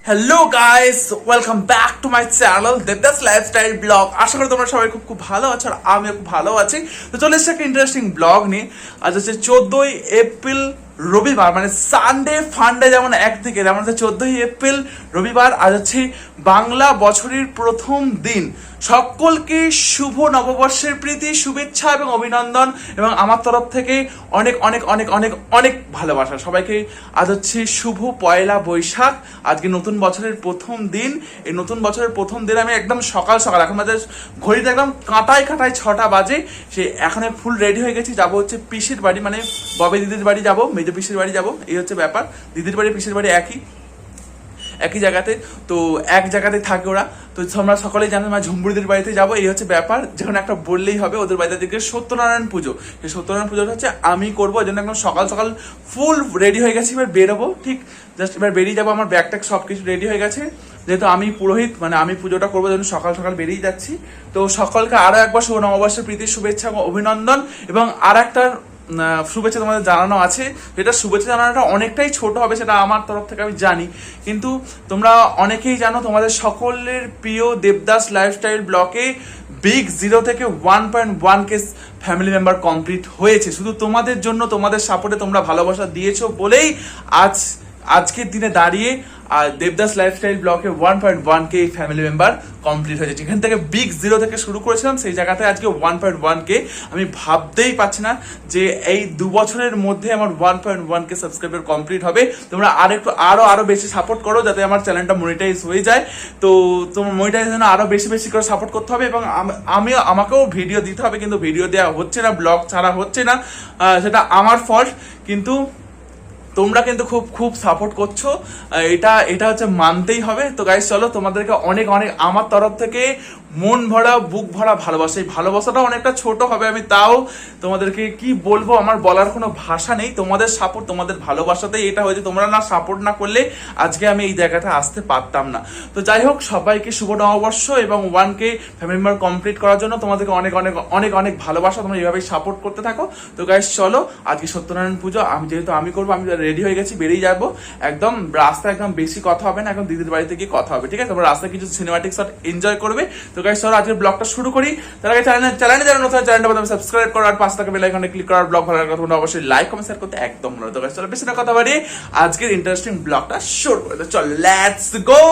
Hello guys, welcome back to my channel Debdas lifestyle blog. আশা করি তোমরা সবাই খুব ভালো আছো আর আমিও খুব ভালো আছি। তো চলে এসেছি একটা ইন্টারেস্টিং ব্লগ নিয়ে। আজ হচ্ছে 14ই এপ্রিল রবিবার, মানে সানডে ফান্ডে যেমন একদিকে, যেমন হচ্ছে 14ই এপ্রিল রবিবার। আজ হচ্ছে বাংলা বছরের প্রথম দিন। সকলকে শুভ নববর্ষের প্রীতি শুভেচ্ছা এবং অভিনন্দন, এবং আমার তরফ থেকে অনেক অনেক অনেক অনেক অনেক ভালোবাসা সবাইকে। আজ হচ্ছে শুভ পয়লা বৈশাখ, আজকে নতুন বছরের প্রথম দিন। এই নতুন বছরের প্রথম দিন আমি একদম সকাল সকাল, এখন আমাদের ঘড়িতে একদম কাঁটায় 6টা বাজে। সে এখন ফুল রেডি হয়ে গেছি, যাবো হচ্ছে পিসির বাড়ি, মানে ববে দিদির বাড়ি যাবো, মেজো পিসির বাড়ি যাবো। এই হচ্ছে ব্যাপার, দিদির বাড়ি পিসির বাড়ি একই জায়গাতে, তো এক জায়গাতে থাকে ওরা। তো তোমরা সকলেই জানো আমরা ঝুম্বুরিদের বাড়িতে যাবো, এই হচ্ছে ব্যাপার। যখন একটা বললেই হবে, ওদের বাড়িতে দিকে সত্যনারায়ণ পুজো। সেই সত্যনারায়ণ পুজোটা হচ্ছে আমি করবো, এই জন্য একদম সকাল সকাল ফুল রেডি হয়ে গেছি। এবার বেরোবো, ঠিক জাস্ট এবার বেরিয়ে যাবো। আমার ব্যাগ ট্যাগ সব কিছু রেডি হয়ে গেছে, যেহেতু আমি পুরোহিত, মানে আমি পুজোটা করবো, জন্য সকাল সকাল বেরিয়ে যাচ্ছি। তো সকলকে আরো একবার শুভ নববর্ষের প্রীতি শুভেচ্ছা এবং অভিনন্দন। এবং আর একটা শুভেচ্ছা তোমাদের জানানো আছে, যেটা শুভেচ্ছা জানানোটা অনেকটাই ছোট হবে, সেটা আমার তরফ থেকে আমি জানি, কিন্তু তোমরা অনেকেই জানো তোমাদের সকলের প্রিয় দেবদাস লাইফস্টাইল ব্লকে বিগ 0 থেকে 1.1K ফ্যামিলি মেম্বার কমপ্লিট হয়েছে। শুধু তোমাদের জন্য, তোমাদের সাপোর্টে, তোমরা ভালোবাসা দিয়েছো বলেই আজকের দিনে দাঁড়িয়ে দেবদাস লাইফস্টাইল ব্লকে 1.1K ফ্যামিলি মেম্বার কমপ্লিট হয়েছে। যেখান থেকে বিগ 0 থেকে শুরু করেছিলাম, সেই জায়গাতে আজকে 1.1K। আমি ভাবতেই পারছি না যে এই 2 বছরের মধ্যে আমার 1.1K সাবস্ক্রাইবার কমপ্লিট হবে। তোমরা আরো বেশি সাপোর্ট করো, যাতে আমার চ্যানেলটা মনিটাইজ হয়ে যায়। তো তোমার মনিটাইজের জন্য আরো বেশি বেশি করে সাপোর্ট করতে হবে, এবং আমাকেও ভিডিও দিতে হবে, কিন্তু ভিডিও দেওয়া হচ্ছে না, ব্লগ ছাড়া হচ্ছে না, সেটা আমার ফল্ট। কিন্তু তোমরা কিন্তু খুব খুব সাপোর্ট করছো, এটা হচ্ছে মানতেই হবে। তো গাইস চলো, তোমাদেরকে অনেক অনেক আমার তরফ থেকে মন ভরা বুক ভরা ভালোবাসা। এই ভালোবাসাটা অনেকটা ছোট হবে, আমি তাও তোমাদেরকে কি বলবো, আমার বলার কোনো ভাষা নেই। তোমাদের সাপোর্ট, তোমাদের ভালোবাসাতেই এটা হয়েছে। তোমরা না সাপোর্ট না করলে আজকে আমি এই জায়গাটা আসতে পারতাম না। তো যাই হোক, সবাইকে শুভ নববর্ষ এবং 1K ফ্যামিলি মেম্বার কমপ্লিট করার জন্য তোমাদেরকে অনেক অনেক অনেক অনেক ভালোবাসা। তোমরা এইভাবেই সাপোর্ট করতে থাকো। তো গাইস চলো, আজকে সত্যনারায়ণ পুজো যেহেতু আমি করবো, আমি রেডি হয়ে গেছি, বেরিয়ে যাবো। একদম রাস্তায় একদম বেশি কথা হবে না, এখন দিদির বাড়িতে গিয়ে কথা হবে, ঠিক আছে? তোমরা রাস্তায় কিছু সিনেমাটিক শট এনজয় করবে। তো গাইস চলো, আজকের ব্লগটা শুরু করি। তার আগে চ্যানেলে যারা নতুন, চ্যানেলটা সাবস্ক্রাইব করো, আর পাশে থাকা বেল আইকনে ক্লিক করার, ব্লগ ভালো লাগলে তোমরা অবশ্যই লাইক কমেন্ট শেয়ার করতে একদম ভুলো না। তো গাইস চলো, বেশি না কথা বাড়িয়ে আজকের ইন্টারেস্টিং ব্লগটা শুরু করে দাও। চল, লেটস গো।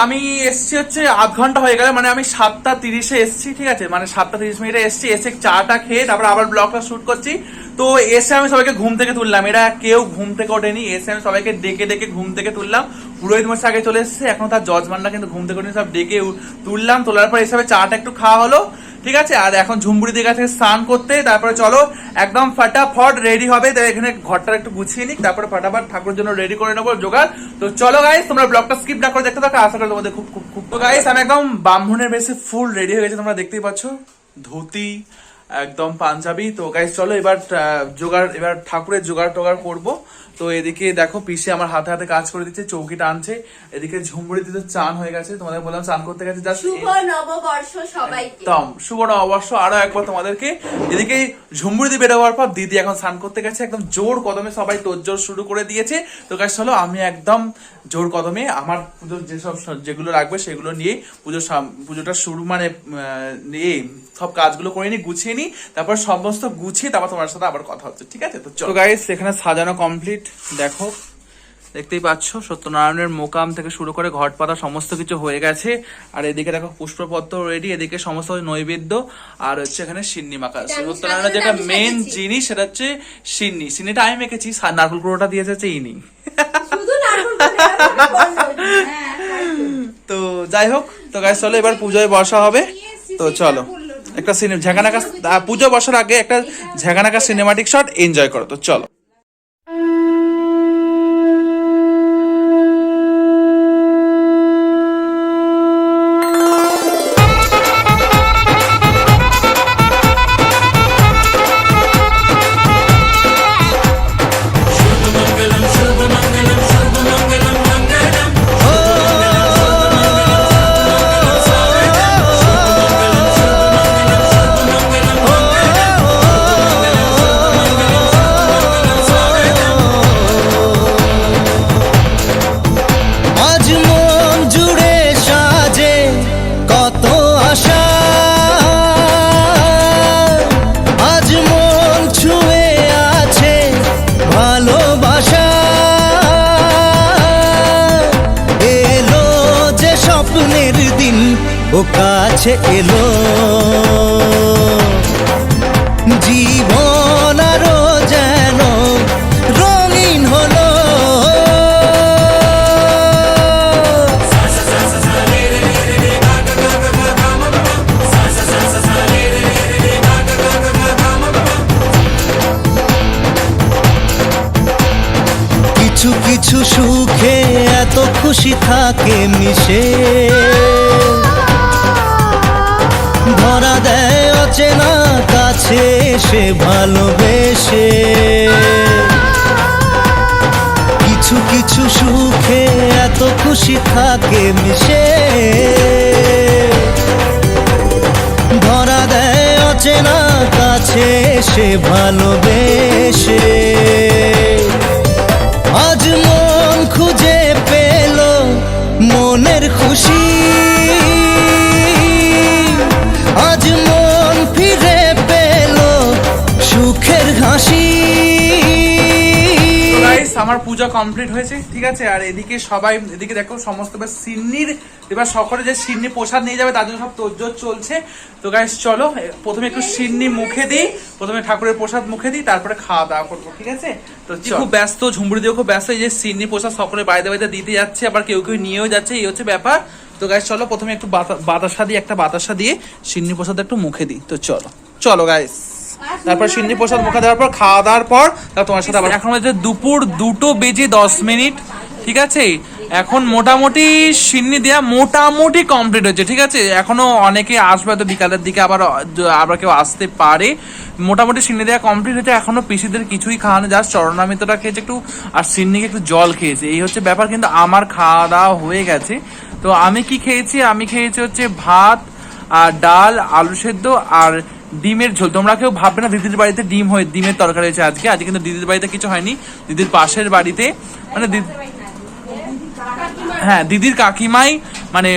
আমি এসছি হচ্ছে আধ ঘন্টা হয়ে গেল, মানে আমি 7টা 30-এ এসছি, ঠিক আছে? মানে 7টা 30 এসছি, এসে চাটা খেয়ে তারপর আবার ব্লগটা শুট করছি। তো এসে আমি সবাইকে ঘুম থেকে তুললাম, এরা কেউ ঘুম থেকে ওঠেনি। এসে আমি সবাইকে ডেকে ডেকে ঘুম থেকে তুললাম। পুরোহিত মশাই আগে চলে এসেছে, এখন তার যজমানরা কিন্তু ঘুম থেকে ওঠেনি, সব ডেকে তুললাম। তোলার পর এসে চাটা একটু খাওয়া হলো, ঠিক আছে? আর এখন ঝুমবুড়ি দিকে থেকে স্নান করতে, তারপরে চলো একদম ফাটাফট রেডি হবে। এখানে ঘরটা একটু গুছিয়ে নিক, তারপরে ফাটাফট ঠাকুরের জন্য রেডি করে নেবো জোগাড়। তো চলো গাইস, তোমরা ব্লগটা স্কিপ না করে দেখতে থাকো, আশা করি তোমাদের খুব খুব খুব। তো গাইস, আমি একদম ব্রাহ্মণের বেশি ফুল রেডি হয়ে গেছে, তোমরা দেখতেই পাচ্ছ, ধুতি একদম পাঞ্জাবি। তো গাইস চলো, এবার ঠাকুরের জোগাড় টোগাড় করবো। তো এদিকে দেখো, পিসে আমার হাতে হাতে কাজ করে দিচ্ছে, চৌকিটা আনছে। এদিকে ঝুমবুড়ি দিতে চান হয়ে গেছে, তোমাদের বললাম চান করতে গেছে। শুভ নববর্ষ সবাইকে, শুভ নববর্ষ আরো একবার তোমাদেরকে। এদিকে ঝুমবুড়ি দিয়ে বেরোবার পর দিদি এখন স্নান করতে গেছে, একদম জোর কদমে সবাই তোড়জোড় শুরু করে দিয়েছে। তো গাইস চলো, আমি একদম জোর কদমে আমার পুজোর যেগুলো রাখবে সেগুলো নিয়ে পুজোটা শুরু, মানে নিয়ে সব কাজগুলো করে নি, গুছিয়ে নি, তারপর সমস্ত গুছিয়ে তারপর তোমার সাথে আবার কথা হচ্ছে, ঠিক আছে? তো চলো গাইস, এখানে সাজানো কমপ্লিট। দেখো দেখতেই পাচ্ছ সত্যনারায়ণের মোকাম থেকে শুরু করে ঘট পাতা সমস্ত কিছু হয়ে গেছে। আর এদিকে দেখো পুষ্পপত্র রেডি, এদিকে সমস্ত নৈবেদ্য, আর হচ্ছে এখানে সিন্নি মাখা। সত্যনারায়ণের যেটা মেন জিনিস সেটা হচ্ছে সিন্নি। সিন্নিটা আমি মেখেছি, নারকেল কুড়োটা দিয়েছে হচ্ছে ইনি। তো যাই হোক, তো গাইস চলো এবার পুজোয় বসা হবে। তো চলো একটা ঝাঁকানাকা পুজো বসার আগে একটা ঝাঁকানাকা সিনেমাটিক শট এনজয় করো। তো চলো। ও কাছে এলো জীবন আরো যেন রঙিন হলো। কিছু কিছু সুখে এত খুশি থাকে মিশে, ধরা দেয় অচেনা কাছে এসে ভালোবেসে। কিছু কিছু সুখে এত খুশি থাকে মিশে, ধরা দেয় অচেনা কাছে এসে ভালোবেসে। আজ মন খুঁজে পেল মনের খুশি, আজ মন ফিরে পেল সুখের হাসি। আমার পূজা কমপ্লিট হয়েছে, ঠিক আছে। আর এদিকে সবাই এদিকে দেখো সমস্ত সিন্নির এবার সকলে যে সিন্নি প্রসাদ নিয়ে যাবে তার জন্য সব তোড়জোড় চলছে। তো গাইস চলো প্রথমে একটু সিন্নি মুখে দিই, প্রথমে ঠাকুরের প্রসাদ মুখে দিই, তারপরে খাওয়া দাওয়া করবো, ঠিক আছে। তো খুব ব্যস্ত, ঝুমুরি দিয়েও খুব ব্যস্ত, এই যে সিন্নি প্রসাদ সকলে বাড়িতে বাড়িতে দিতে যাচ্ছে, আবার কেউ কেউ নিয়েও যাচ্ছে, এই হচ্ছে ব্যাপার। তো গাইস চলো প্রথমে একটু বাতাসা দিয়ে সিন্নি প্রসাদ একটু মুখে দিই। তো চলো চলো গাইস, তারপর সিন্নি প্রসাদ মুখে দেওয়ার পর খাওয়া দাওয়ার পর তোমার সাথে আবার। এখন হচ্ছে দুপুর 2:10, ঠিক আছে। এখন মোটামুটি সিন্নি দেওয়া মোটামুটি কমপ্লিট হয়েছে, ঠিক আছে। এখনো অনেকে আসবে হয়তো বিকালের দিকে, আবার কেউ আসতে পারে। মোটামুটি সিন্নি দেওয়া কমপ্লিট হয়েছে, এখনো পিসিদের কিছুই খাওয়ানো, জাস্ট চরণামৃতটা খেয়েছে একটু, আর সিন্নিকে একটু জল খেয়েছে, এই হচ্ছে ব্যাপার। কিন্তু আমার খাওয়া দাওয়া হয়ে গেছে। তো আমি কি খেয়েছি, আমি খেয়েছি হচ্ছে ভাত আর ডাল, আলু সেদ্ধ আর ডিমের ঝোল। তোমরা কেউ ভাববে না দিদির বাড়িতে ডিমের তরকারি হয়েছে আজকে কিন্তু দিদির বাড়িতে কিছু হয়নি। দিদির পাশের বাড়িতে মানে হ্যাঁ দিদির কাকিমাই মানে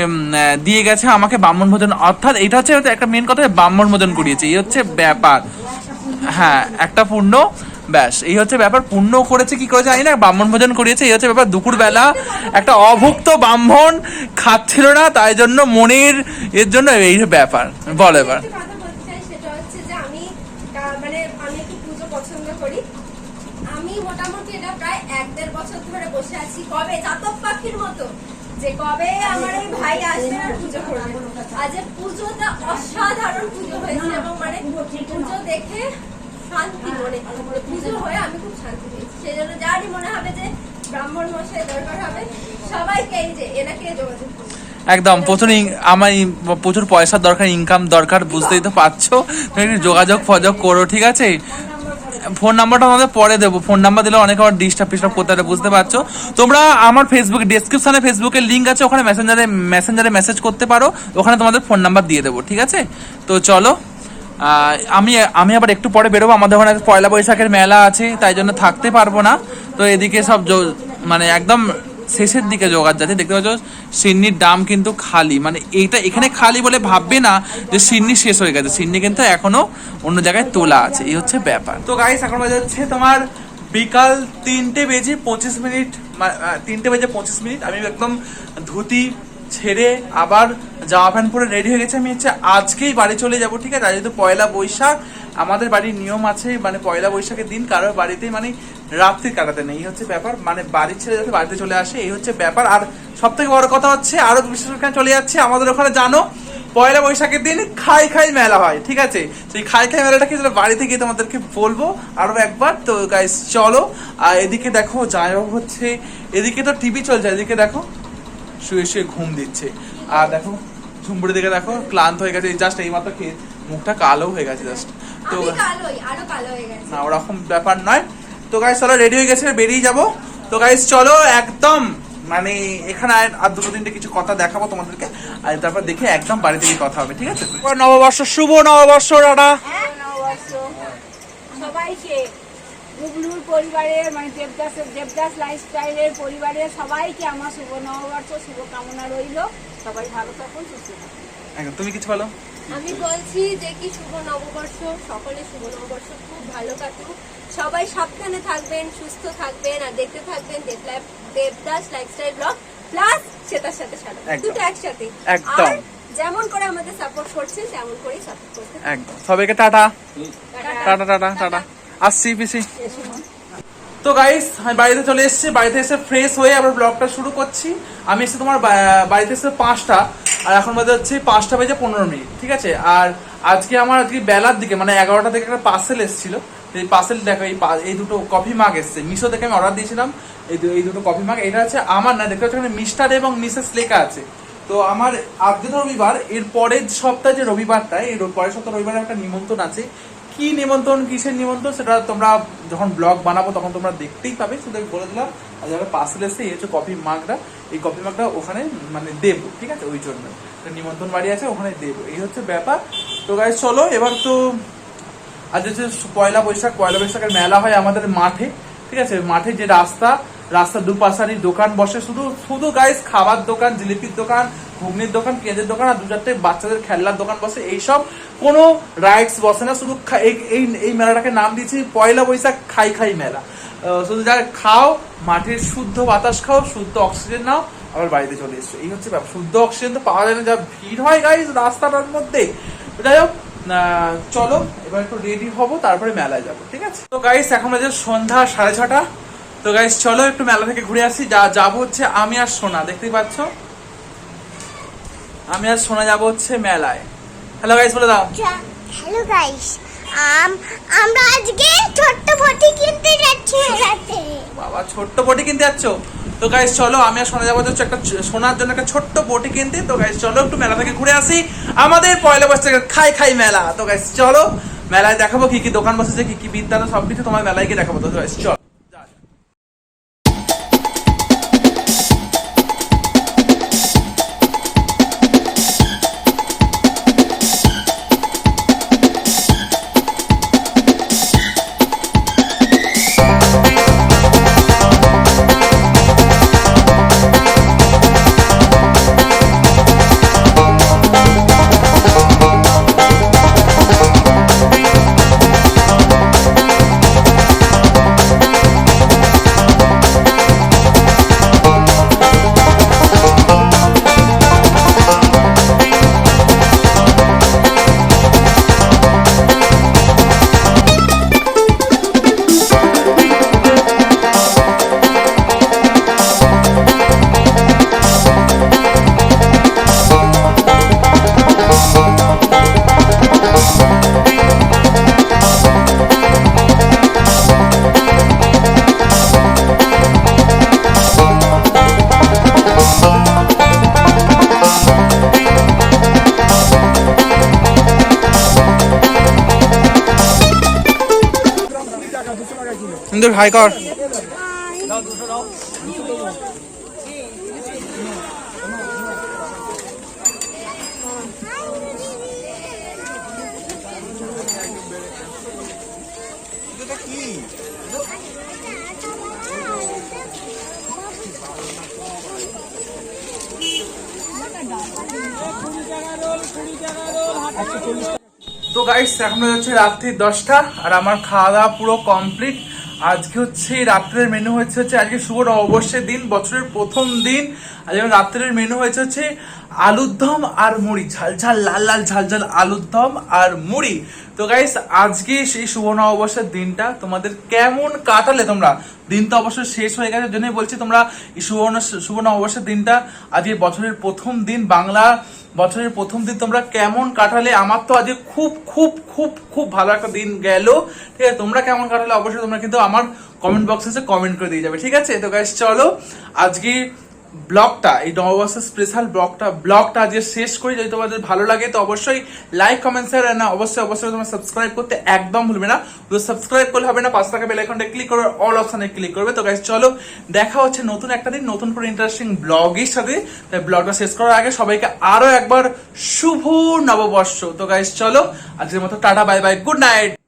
দিয়ে গেছে আমাকে ব্রাহ্মণ ভোজন, অর্থাৎ এটা হচ্ছে একটা মেন কথা, ব্রাহ্মণ ভোজন করিয়েছে, এই হচ্ছে ব্যাপার। হ্যাঁ একটা পূর্ণ, ব্যাস এই হচ্ছে ব্যাপার। পূর্ণ করেছে কি করেছে জানি না, ব্রাহ্মণ ভোজন করিয়েছে, এই হচ্ছে ব্যাপার। দুপুর বেলা একটা অভুক্ত ব্রাহ্মণ খাচ্ছিল না, তাই জন্য মনের এর জন্য এই ব্যাপার। বল এবার। আমি মোটামুটি এটা প্রায় 1-1.5 বছর ধরে বসে আছি, কবে চাতক পাখির মতো যে কবে আমার এই ভাই আসবে আর পুজো করবে। আজ পুজোটা অসাধারণ পুজো হয়েছে, এবং মানে পুজো দেখে শান্তি মনে, পুজো হয়ে আমি খুব শান্তি পেয়েছি। সেই জন্য যারই মনে হবে যে ব্রাহ্মণ মশাই দরকার হবে, সবাইকে এই যে এনাকে যোগাযোগ করুন। একদম প্রচুর পয়সার দরকার, ইনকাম দরকার, বুঝতেই তো পারছো। যোগাযোগ করো, ঠিক আছে। ফোন নাম্বারটা আমাদের পরে দেবো, ফোন নাম্বার দিলে অনেকে আবার ডিস্টার্ব করতে পারে, বুঝতে পারছো। তোমরা আমার ফেসবুক ডেসক্রিপশনে ফেসবুকের লিঙ্ক আছে, ওখানে মেসেঞ্জারে মেসেজ করতে পারো, ওখানে তোমাদের ফোন নাম্বার দিয়ে দেবো, ঠিক আছে। তো চলো আমি আবার একটু পরে বেরোবো, আমাদের ওখানে পয়লা বৈশাখের মেলা আছে, তাই জন্য থাকতে পারবো না। তো এদিকে সব মানে একদম শেষের দিকে জোগাড় যাচ্ছে, দেখতে পাচ্ছ সিন্নির দাম কিন্তু খালি, মানে এইটা এখানে খালি বলে ভাববে না যে সিন্নি শেষ হয়ে গেছে, সিন্নি কিন্তু এখনো অন্য জায়গায় তোলা আছে, এই হচ্ছে ব্যাপার। তো গাইস এখন বাজে হচ্ছে তোমার বিকাল 3:25, 3:25 আমি একদম ধুতি ছেড়ে আবার জামা প্যান্ট পরে রেডি হয়ে গেছে। আমি হচ্ছে আজকেই বাড়ি চলে যাব, ঠিক আছে? যেহেতু পয়লা বৈশাখ, আমাদের বাড়ির নিয়ম আছে মানে পয়লা বৈশাখের দিন কারোর বাড়িতে মানে রাত্রি কাটাতে নেই, এই হচ্ছে ব্যাপার। মানে বাড়ির ছেলে যাতে বাড়িতে চলে আসে, এই হচ্ছে ব্যাপার। আর সব থেকে বড় কথা হচ্ছে আরো বিশেষ করে চলে যাচ্ছে আমাদের ওখানে, জানো পয়লা বৈশাখের দিন খাই খাই মেলা হয়, ঠিক আছে? সেই খাই খাই মেলাটা কি বাড়িতে গিয়ে তোমাদেরকে বলবো আরো একবার। তো গাইস চলো। আর এদিকে দেখো জামাইবাবু হচ্ছে, এদিকে তো টিভি চলছে, এদিকে দেখো শুয়ে শুয়ে ঘুম দিচ্ছে। আর দেখো ঝুমপুরের দিকে দেখো ক্লান্ত হয়ে গেছে, জাস্ট এই মাত্র খেয়ে মুখটা কালো হয়ে গেছে জাস্ট। তো আমি কালোই, আরো কালো হয়ে গেছে। না ওরকম ব্যাপার নয়। তো গাইস চলো, রেডি হয়ে গেছে, বেরিয়ে যাবো। তো গাইস চলো একদম মানে এখানে আর দুটো তিনটে কিছু কথা দেখাবো তোমাদেরকে, আর তারপর দেখে একদম বাড়ি থেকে কথা হবে, ঠিক আছে? নববর্ষ, শুভ নববর্ষ দাদা। সবাইকে গুগলুর পরিবারের মানে দেবদাস লাইফস্টাইলের পরিবারের সবাইকে আমার শুভ নববর্ষ শুভকামনা রইল। সবাই ভালো থাকুন, সুস্থ থাকুন। একদম, তুমি কিছু বলো। আমি বলছি যে কি শুভ নববর্ষ, সকলে শুভ নববর্ষ খুব ভালো কাটুক, সবাই সাবধানে থাকবেন, সুস্থ থাকবেন, আর দেখতে থাকবেন দেবদাস লাইফস্টাইল ব্লগ প্লাস সেটার সাথে সাথে দুটো একসাথে। একদম। আর যেমন করে আমাদের সাপোর্ট করছেন তেমন করেই সাপোর্ট করতে একদম। সবাইকে টাটা টাটা টাটা টাটা, আসছি পিসি। তো গাইস আমি বাড়িতে চলে এসেছি, বাড়িতে এসে ফ্রেশ হয়ে আবার ব্লগটা শুরু করছি। আমি এসে তোমার বাড়িতে এসে 5টা, আর এখন বাজে হচ্ছে 5:15, ঠিক আছে? আর আজকে আমার বেলার দিকে মানে 11টা থেকে একটা পার্সেল এসেছিল। এই পার্সেল দেখো, এই দুটো কফি মাগ এসছে মিশো থেকে, আমি অর্ডার দিয়েছিলাম এই দুটো কফি মাগ। এটা হচ্ছে আমার না, দেখতে পাচ্ছ এখানে মিস্টার এবং মিসেস লেখা আছে। তো আমার আজকে তো রবিবার, এর পরের সপ্তাহে যে রবিবারটা, এই পরের সপ্তাহ রবিবারে একটা নিমন্ত্রণ আছে। কি নিমন্ত্রণ, কিসের নিমন্ত্রণ, সেটা তোমরা যখন ব্লগ বানাবো তখন তোমরা দেখতেই পাবে। শুধু আমি বলে দিলাম, আর যারা পার্সেল এসে এই হচ্ছে কফি মাগটা, এই কফি মাগটা ওখানে মানে দেবো, ঠিক আছে? ওই জন্য নিমন্ত্রণ বাড়ি আছে, ওখানে দেবো, এই হচ্ছে ব্যাপার। তো গাইস চলো এবার তো আজ হচ্ছে পয়লা বৈশাখের মেলা হয় আমাদের মাঠে, ঠিক আছে? মাঠে যে রাস্তার দুপাশারই দোকান বসে, শুধু গাইস খাবার দোকান, জিলিপির দোকান, ঘুগনির দোকান, পেঁয়াজের দোকান, আর 2-4টে বাচ্চাদের খেলনার দোকান বসে। এইসব কোনো রাইডস বসে না, শুধু এই মেলাটাকে নাম দিয়েছি পয়লা বৈশাখ খাই খাই মেলা। শুধু যা খাও, মাঠের শুদ্ধ বাতাস খাও, শুদ্ধ অক্সিজেন নাও, আবার বাড়িতে চলে এসছো, এই হচ্ছে ব্যাপার। শুদ্ধ অক্সিজেন তো পাওয়া যায় না, যা ভিড় হয় গাইস রাস্তাটার মধ্যে। যাই হোক চলো এবার একটু রেডি হবো, তারপরে মেলায় যাবো, ঠিক আছে? তো গাইস এখন বাজে সন্ধ্যা 6:30। তো গাইস চলো একটু মেলা থেকে ঘুরে আসি। যাবো হচ্ছে আমি আর সোনা, দেখতেই পাচ্ছ আমি আর সোনা যাবো হচ্ছে মেলায়। হ্যালো গাইস বলে দাও। হ্যালো গাইস, আমরা আজকে ছোট্ট বটি কিনতে যাচ্ছি মেলাতে। বাবা ছোট্ট বটি কিনতে যাচ্ছ? তো গাইস চলো আমি আর সোনা যাবো হচ্ছে একটা সোনার জন্য একটা ছোট্ট বটি কিনতে। তো গাইস চলো একটু মেলা থেকে ঘুরে আসি, আমাদের পয়লা বৈশাখের খাই খাই মেলা। তো গাইস চলো মেলায় দেখাবো কি কি দোকান বসেছে, কি কি বিদ্যালয়, সবকিছু তোমার মেলায় গিয়ে দেখাবো। তো গাইস চলো। সুন্দর হাই কর। তো গাইস এখন হচ্ছে রাত্রি 10টা, আর আমার খাওয়া দাওয়া পুরো কমপ্লিট। আজকে হচ্ছে রাত্রের মেনু হচ্ছে আজকে শুভ নববর্ষের দিন, বছরের প্রথম দিন। আজকে রাত্রের মেনু হচ্ছে আলুর দম আর মুড়ি, ঝাল ঝাল লাল লাল ঝাল ঝাল আলুর দম আর মুড়ি। তো গাইস আজকে সেই শুভ নববর্ষের দিনটা তোমাদের কেমন কাটালে তোমরা? দিন তো অবশ্যই শেষ হয়ে গেছে, জন্যই বলছি তোমরা এই শুভ নববর্ষের দিনটা, আজকে বছরের প্রথম দিন, বাংলা বছরের প্রথম দিন তোমরা কেমন কাটালে? আমার তো আজকে খুব খুব খুব খুব ভালো একটা দিন গেল। ঠিক আছে, তোমরা কেমন কাটালে অবশ্যই তোমরা কিন্তু আমার কমেন্ট বক্সে কমেন্ট করে দিয়ে যাবে। ঠিক আছে, তো গাইস চলো আজকে ব্লগটা, এই নববর্ষের স্পেশাল ব্লগটা আজকে শেষ করি। যদি তোমাদের ভালো লাগে তো অবশ্যই লাইক কমেন্ট শেয়ার, না অবশ্যই তোমরা সাবস্ক্রাইব করতে একদম ভুলবে না। সাবস্ক্রাইব করলে হবে না, 5 টাকা বেল আইকনটা ক্লিক করে অল অপশনে ক্লিক করবে। তো গাইস চলো দেখা হচ্ছে নতুন একটা দিন, নতুন করে ইন্টারেস্টিং ব্লগের সাথে। তাই ব্লগটা শেষ করার আগে সবাইকে আরো একবার শুভ নববর্ষ। তো গাইস চলো আজকের মতো tata, bye bye, good night.